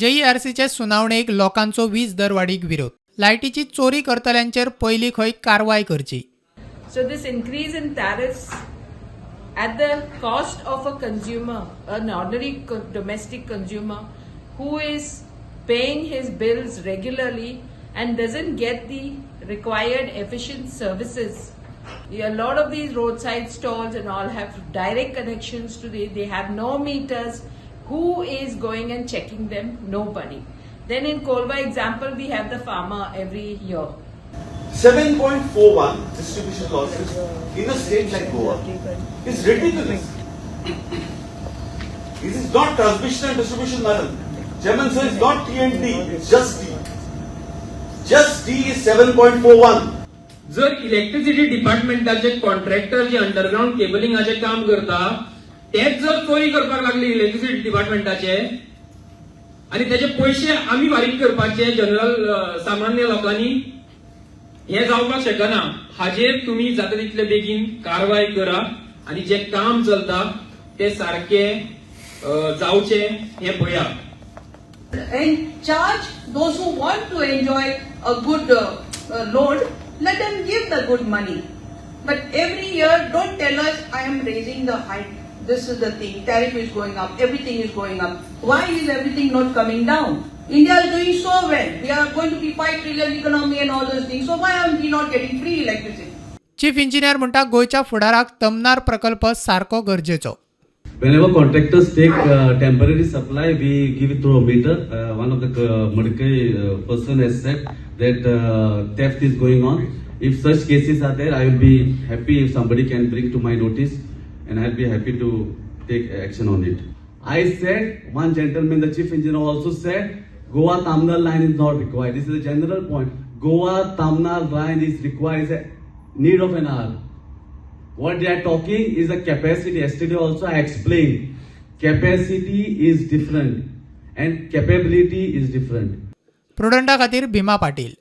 JERCचे सुनावणेक लोकांचो वीज दरवाडीक विरोध. लायटीची चोरी करतल्यांचेर पयली खंय कारवाय करची. So this increase in tariffs at the cost of a consumer, an ordinary domestic consumer who is paying his bills regularly and doesn't get the required efficient services. A lot of these roadside stalls and all have direct connections to they have no meters. Who is going and checking them? Nobody. Then in Kolva example, we have the farmer every year. 7.41 distribution losses in a state like Goa is ridiculous. This is not transmission and distribution, madam. Chairman sir, it's not T and D, it's just D. Just D is 7.41. जर electricity डिपार्टमेंटाचे contractor जे underground केबलिंगाचे काम करता तेच जर चोरी करपाक लागले electricity डिपार्टमेंटाचे आणि त्याचे पैसे आम्ही फारीक करपाचे जनरल सामान्य लोकांनी हे जावपाक शकना. हाजेर तुम्ही जाता तितले बेगीन कारवाय करा आणि जे काम चलता ते सारखे जावचे हे पळया. And charge those who want to enjoy a good load, let them give the good money. But every year, don't tell us I am raising the height. This is the thing. Tariff is going up. Everything is going up. Why is everything not coming down? India is doing so well. We are going to be 5 trillion economy and all those things. So why are we not getting free electricity? Chief engineer म्हणटा गोयच्या फुडाराक तमनार प्रकल्प सारको गरजेचो. Whenever contractors take temporary supply, we give it through a meter. One of the Madikei person has said that theft is going on. If such cases are there, I will be happy if somebody can bring to my notice, and I'll be happy to take action on it. I said, one gentleman, the chief engineer also said, Goa Tamnal line is not required. This is a general point. Goa Tamnal line is required. It's a need of an hour. What they are talking is a capacity. Yesterday also I explained. Capacity is different and capability is different. प्रुडंटा खातीर भीमा पाटील.